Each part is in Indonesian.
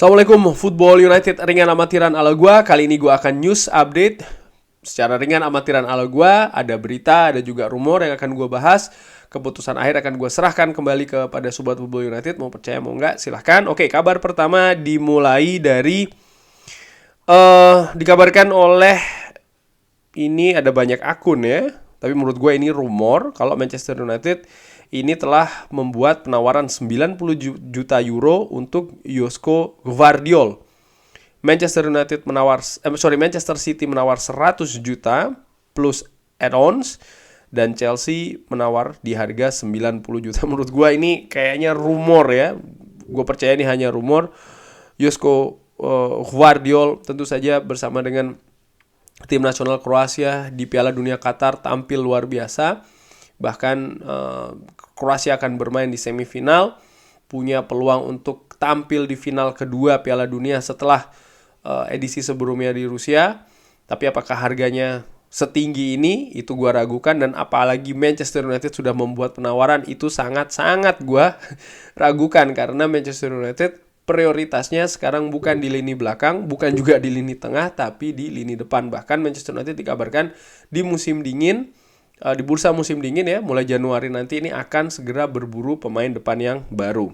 Assalamualaikum Football United ringan amatiran ala gua. Kali ini gua akan news update secara ringan amatiran ala gua. Ada berita, ada juga rumor yang akan gua bahas. Keputusan akhir akan gua serahkan kembali kepada Sobat Football United. Mau percaya mau enggak silahkan. Oke, kabar pertama dimulai dari dikabarkan oleh, ini ada banyak akun ya, tapi menurut gue ini rumor kalau Manchester United ini telah membuat penawaran 90 juta euro untuk Josko Gvardiol. Manchester City menawar 100 juta plus add-ons, dan Chelsea menawar di harga 90 juta. Menurut gue ini kayaknya rumor ya. Gue percaya ini hanya rumor. Josko Gvardiol tentu saja bersama dengan tim nasional Kroasia di Piala Dunia Qatar tampil luar biasa. Bahkan Kroasia akan bermain di semifinal, punya peluang untuk tampil di final kedua Piala Dunia setelah edisi sebelumnya di Rusia. Tapi apakah harganya setinggi ini, itu gue ragukan. Dan apalagi Manchester United sudah membuat penawaran, itu sangat-sangat gue ragukan. Karena Manchester United prioritasnya sekarang bukan di lini belakang, bukan juga di lini tengah, tapi di lini depan. Bahkan Manchester United dikabarkan di musim dingin, di bursa musim dingin ya, mulai Januari nanti ini akan segera berburu pemain depan yang baru.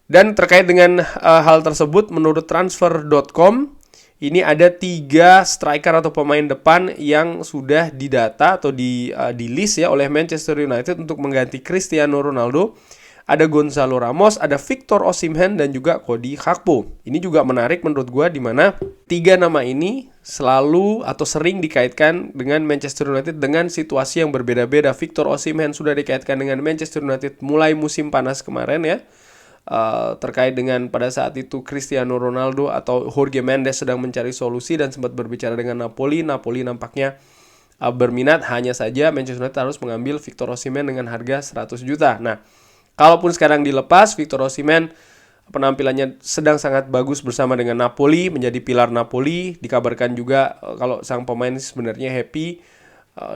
Dan terkait dengan hal tersebut, menurut transfer.com, ini ada 3 striker atau pemain depan yang sudah didata atau di list ya oleh Manchester United untuk mengganti Cristiano Ronaldo. Ada Gonzalo Ramos, ada Victor Osimhen, dan juga Cody Gakpo. Ini juga menarik menurut gue, di mana 3 nama ini selalu atau sering dikaitkan dengan Manchester United dengan situasi yang berbeda-beda. Victor Osimhen sudah dikaitkan dengan Manchester United mulai musim panas kemarin ya. Terkait dengan pada saat itu Cristiano Ronaldo atau Jorge Mendes sedang mencari solusi dan sempat berbicara dengan Napoli. Napoli nampaknya berminat, hanya saja Manchester United harus mengambil Victor Osimhen dengan harga 100 juta. Nah, kalaupun sekarang dilepas, Victor Osimhen penampilannya sedang sangat bagus bersama dengan Napoli, menjadi pilar Napoli. Dikabarkan juga kalau sang pemain sebenarnya happy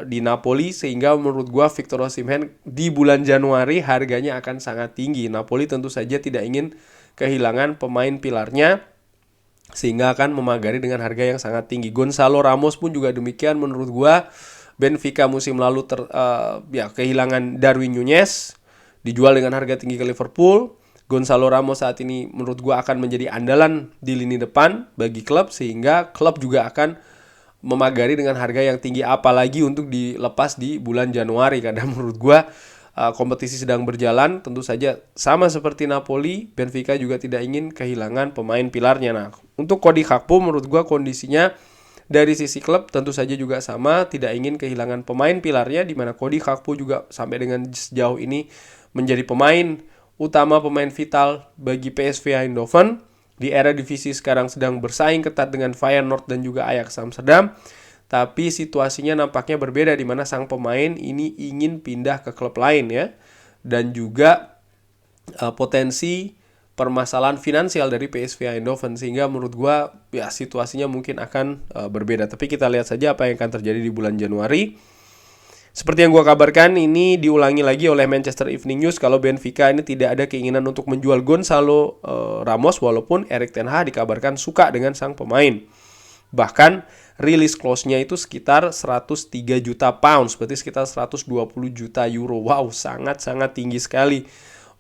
di Napoli, sehingga menurut gua Victor Osimhen di bulan Januari harganya akan sangat tinggi. Napoli tentu saja tidak ingin kehilangan pemain pilarnya, sehingga akan memagari dengan harga yang sangat tinggi. Gonzalo Ramos pun juga demikian. Menurut gua Benfica musim lalu kehilangan Darwin Núñez, dijual dengan harga tinggi ke Liverpool. Gonzalo Ramos saat ini menurut gue akan menjadi andalan di lini depan bagi klub, sehingga klub juga akan memagari dengan harga yang tinggi, apalagi untuk dilepas di bulan Januari. Karena menurut gue kompetisi sedang berjalan, tentu saja sama seperti Napoli, Benfica juga tidak ingin kehilangan pemain pilarnya. Nah, untuk Cody Gakpo menurut gue kondisinya dari sisi klub tentu saja juga sama, tidak ingin kehilangan pemain pilarnya, di mana Cody Gakpo juga sampai dengan sejauh ini menjadi pemain utama, pemain vital bagi PSV Eindhoven. Di era divisi sekarang sedang bersaing ketat dengan Feyenoord dan juga Ajax Amsterdam. Tapi situasinya nampaknya berbeda, di mana sang pemain ini ingin pindah ke klub lain ya. Dan juga potensi permasalahan finansial dari PSV Eindhoven, sehingga menurut gua ya situasinya mungkin akan berbeda. Tapi kita lihat saja apa yang akan terjadi di bulan Januari. Seperti yang gue kabarkan, ini diulangi lagi oleh Manchester Evening News kalau Benfica ini tidak ada keinginan untuk menjual Gonzalo Ramos, walaupun Erik ten Hag dikabarkan suka dengan sang pemain. Bahkan release clause-nya itu sekitar 103 juta pounds, berarti sekitar 120 juta euro. Wow, sangat-sangat tinggi sekali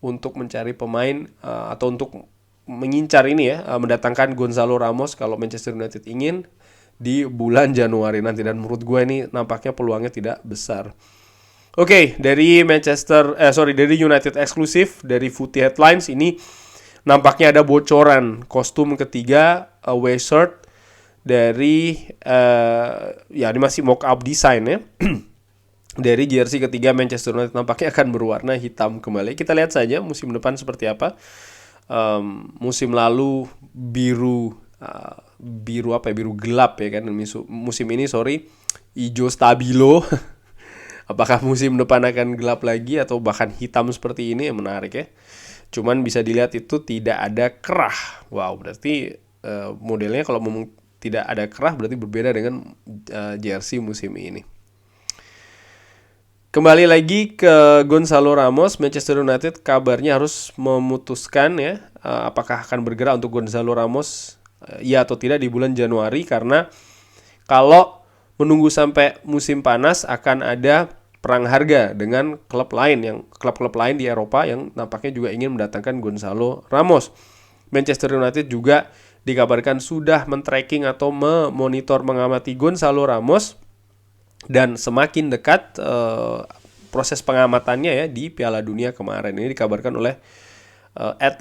untuk mencari pemain atau untuk mengincar ini ya, mendatangkan Gonzalo Ramos kalau Manchester United ingin di bulan Januari nanti. Dan menurut gue ini nampaknya peluangnya tidak besar. Oke, dari dari United eksklusif, dari Footy Headlines, ini nampaknya ada bocoran kostum ketiga away shirt dari ini masih mock up design ya. Dari jersey ketiga Manchester United nampaknya akan berwarna hitam kembali. Kita lihat saja musim depan seperti apa. Musim lalu biru gelap ya kan. Musim ini hijau stabilo. Apakah musim depan akan gelap lagi atau bahkan hitam seperti ini? Menarik ya. Cuman bisa dilihat itu tidak ada kerah. Wow, berarti modelnya kalau tidak ada kerah berarti berbeda dengan jersey musim ini. Kembali lagi ke Gonzalo Ramos, Manchester United kabarnya harus memutuskan ya apakah akan bergerak untuk Gonzalo Ramos ya atau tidak di bulan Januari, karena kalau menunggu sampai musim panas akan ada perang harga dengan klub-klub lain di Eropa yang nampaknya juga ingin mendatangkan Gonzalo Ramos. Manchester United juga dikabarkan sudah men-tracking atau memonitor mengamati Gonzalo Ramos, dan semakin dekat proses pengamatannya ya di Piala Dunia kemarin. Ini dikabarkan oleh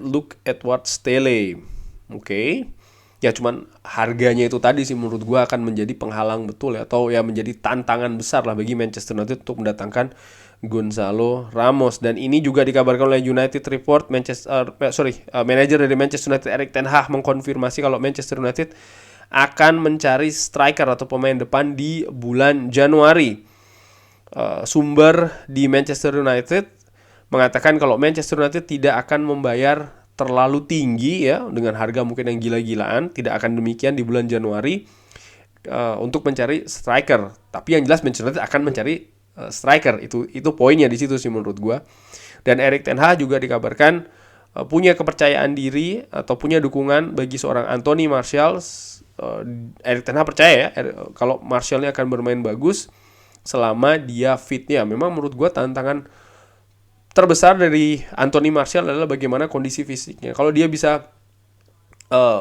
Luke Edward Stele. Oke. Ya cuman harganya itu tadi sih menurut gue akan menjadi penghalang betul ya, atau ya menjadi tantangan besar lah bagi Manchester United untuk mendatangkan Gonzalo Ramos. Dan ini juga dikabarkan oleh United Report, manajer dari Manchester United Erik ten Hag mengkonfirmasi kalau Manchester United akan mencari striker atau pemain depan di bulan Januari. Sumber di Manchester United mengatakan kalau Manchester United tidak akan membayar terlalu tinggi ya, dengan harga mungkin yang gila-gilaan, tidak akan demikian di bulan Januari untuk mencari striker. Tapi yang jelas Manchester United akan mencari striker. Itu poinnya di situ sih menurut gua. Dan Erik ten Hag juga dikabarkan punya kepercayaan diri atau punya dukungan bagi seorang Anthony Martial. Erik ten Hag percaya ya kalau Martial ini akan bermain bagus selama dia fitnya. Memang menurut gue tantangan terbesar dari Anthony Martial adalah bagaimana kondisi fisiknya. Kalau dia bisa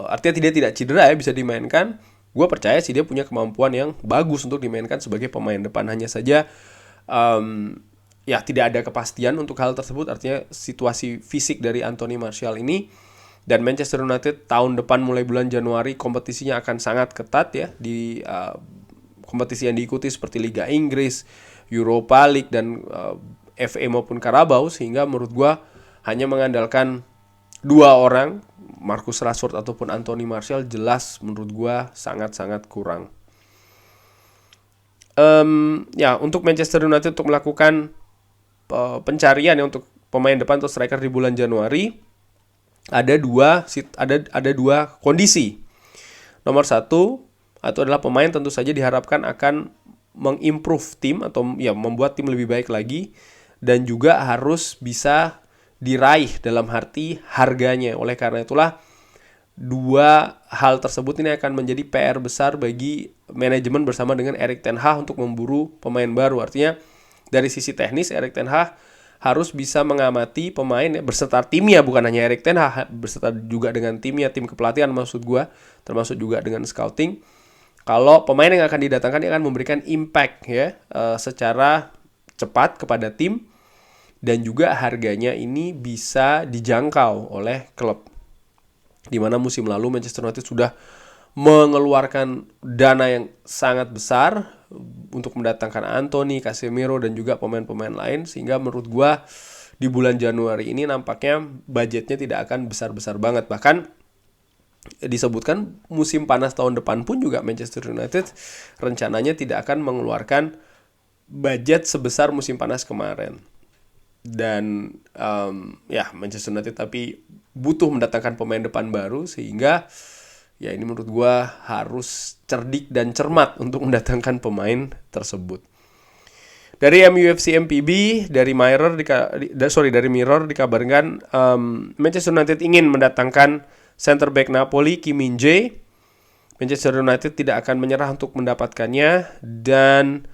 artinya dia tidak cedera ya, bisa dimainkan, gue percaya sih dia punya kemampuan yang bagus untuk dimainkan sebagai pemain depan. Hanya saja ya tidak ada kepastian untuk hal tersebut, artinya situasi fisik dari Anthony Martial ini. Dan Manchester United tahun depan mulai bulan Januari kompetisinya akan sangat ketat ya, di kompetisi yang diikuti seperti Liga Inggris, Europa League, dan FA maupun Carabao. Sehingga menurut gue hanya mengandalkan dua orang, Marcus Rashford ataupun Anthony Martial, jelas menurut gue sangat-sangat kurang. Ya untuk Manchester United untuk melakukan pencarian ya untuk pemain depan atau striker di bulan Januari, ada dua kondisi. Nomor satu, itu adalah pemain tentu saja diharapkan akan mengimprove tim atau ya membuat tim lebih baik lagi, dan juga harus bisa diraih dalam arti harganya. Oleh karena itulah dua hal tersebut ini akan menjadi PR besar bagi manajemen bersama dengan Erik ten Hag untuk memburu pemain baru. Artinya dari sisi teknis Erik ten Hag harus bisa mengamati pemain ya, berserta timnya, bukan hanya Erik ten Hag, berserta juga dengan timnya, tim kepelatihan maksud gue, termasuk juga dengan scouting. Kalau pemain yang akan didatangkan akan memberikan impact ya secara cepat kepada tim, dan juga harganya ini bisa dijangkau oleh klub. Dimana musim lalu Manchester United sudah mengeluarkan dana yang sangat besar untuk mendatangkan Anthony, Casemiro, dan juga pemain-pemain lain. Sehingga menurut gue di bulan Januari ini nampaknya budgetnya tidak akan besar-besar banget. Bahkan disebutkan musim panas tahun depan pun juga Manchester United rencananya tidak akan mengeluarkan budget sebesar musim panas kemarin. Dan ya Manchester United tapi butuh mendatangkan pemain depan baru, sehingga ya ini menurut gue harus cerdik dan cermat untuk mendatangkan pemain tersebut. Dari MUFC MPB, dari Mirror dikabarkan Manchester United ingin mendatangkan center back Napoli Kim Min-jae. Manchester United tidak akan menyerah untuk mendapatkannya, dan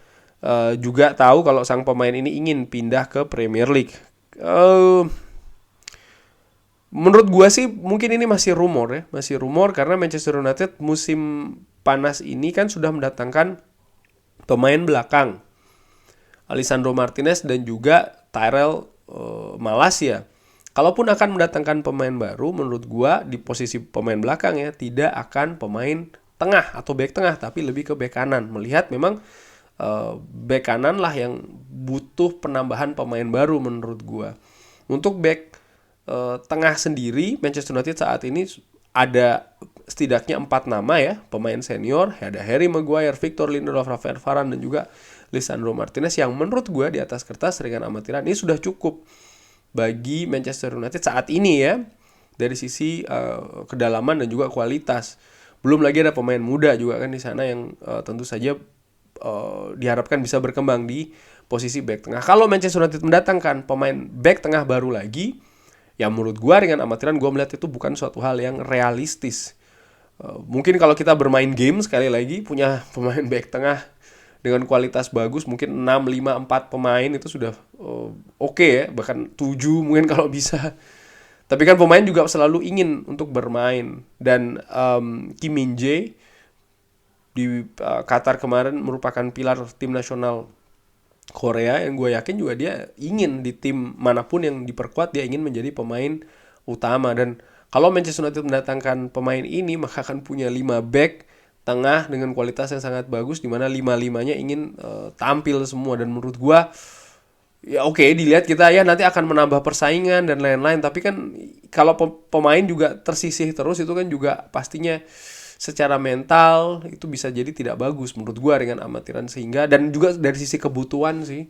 juga tahu kalau sang pemain ini ingin pindah ke Premier League. Menurut gue sih mungkin ini masih rumor karena Manchester United musim panas ini kan sudah mendatangkan pemain belakang Lisandro Martinez dan juga Tyrell Malacia. Kalaupun akan mendatangkan pemain baru, menurut gue di posisi pemain belakang ya, tidak akan pemain tengah atau back tengah, tapi lebih ke back kanan. Melihat memang back kanan lah yang butuh penambahan pemain baru menurut gue. Untuk back tengah sendiri Manchester United saat ini ada setidaknya 4 nama ya, pemain senior. Ada Harry Maguire, Victor Lindelof, Rafael Varane, dan juga Lisandro Martinez, yang menurut gue di atas kertas ringan amatiran ini sudah cukup bagi Manchester United saat ini ya, dari sisi kedalaman dan juga kualitas. Belum lagi ada pemain muda juga kan di sana yang tentu saja diharapkan bisa berkembang di posisi back tengah. Kalau Manchester United mendatangkan pemain back tengah baru lagi, ya menurut gue dengan amatiran gue melihat itu bukan suatu hal yang realistis. Mungkin kalau kita bermain game sekali lagi punya pemain back tengah dengan kualitas bagus, mungkin 6, 5, 4 pemain itu sudah oke ya, bahkan 7 mungkin kalau bisa. Tapi kan pemain juga selalu ingin untuk bermain, dan Kim Min Jae di Qatar kemarin merupakan pilar tim nasional Korea yang gue yakin juga dia ingin di tim manapun yang diperkuat dia ingin menjadi pemain utama. Dan kalau Manchester United mendatangkan pemain ini maka akan punya 5 back tengah dengan kualitas yang sangat bagus di mana 5-5-nya ingin tampil semua. Dan menurut gue ya oke, dilihat kita ya nanti akan menambah persaingan dan lain-lain, tapi kan kalau pemain juga tersisih terus itu kan juga pastinya secara mental itu bisa jadi tidak bagus menurut gua dengan amatiran. Sehingga dan juga dari sisi kebutuhan sih,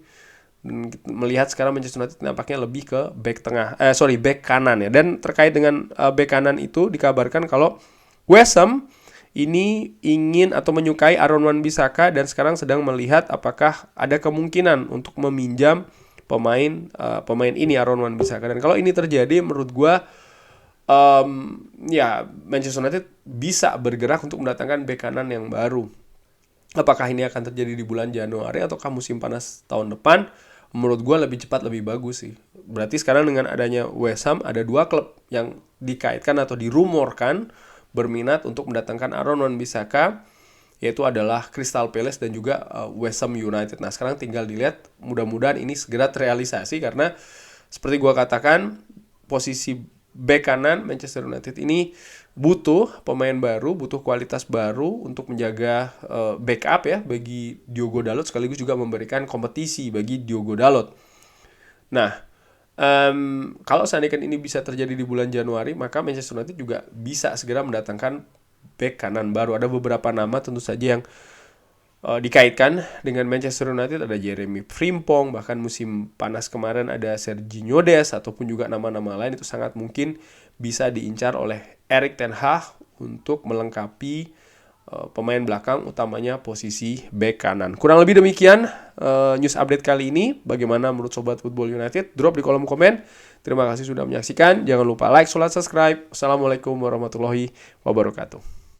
dan melihat sekarang Manchester United nampaknya lebih ke back kanan ya. Dan terkait dengan back kanan itu dikabarkan kalau West Ham ini ingin atau menyukai Aaron Wan-Bissaka dan sekarang sedang melihat apakah ada kemungkinan untuk meminjam pemain ini Aaron Wan-Bissaka. Dan kalau ini terjadi menurut gua ya Manchester United bisa bergerak untuk mendatangkan bek kanan yang baru. Apakah ini akan terjadi di bulan Januari ataukah musim panas tahun depan? Menurut gue lebih cepat lebih bagus sih. Berarti sekarang dengan adanya West Ham ada 2 klub yang dikaitkan atau dirumorkan berminat untuk mendatangkan Aaron Wan-Bissaka, yaitu adalah Crystal Palace dan juga West Ham United. Nah sekarang tinggal dilihat, mudah-mudahan ini segera terrealisasi karena seperti gue katakan posisi bek kanan Manchester United ini butuh pemain baru, butuh kualitas baru untuk menjaga backup ya bagi Diogo Dalot, sekaligus juga memberikan kompetisi bagi Diogo Dalot. Nah, kalau seandainya ini bisa terjadi di bulan Januari, maka Manchester United juga bisa segera mendatangkan bek kanan baru. Ada beberapa nama tentu saja yang dikaitkan dengan Manchester United, ada Jeremy Frimpong, bahkan musim panas kemarin ada Serginho Dest, ataupun juga nama-nama lain itu sangat mungkin bisa diincar oleh Erik ten Hag untuk melengkapi pemain belakang utamanya posisi bek kanan. Kurang lebih demikian news update kali ini. Bagaimana menurut Sobat Football United? Drop di kolom komen. Terima kasih sudah menyaksikan. Jangan lupa like, subscribe. Assalamualaikum warahmatullahi wabarakatuh.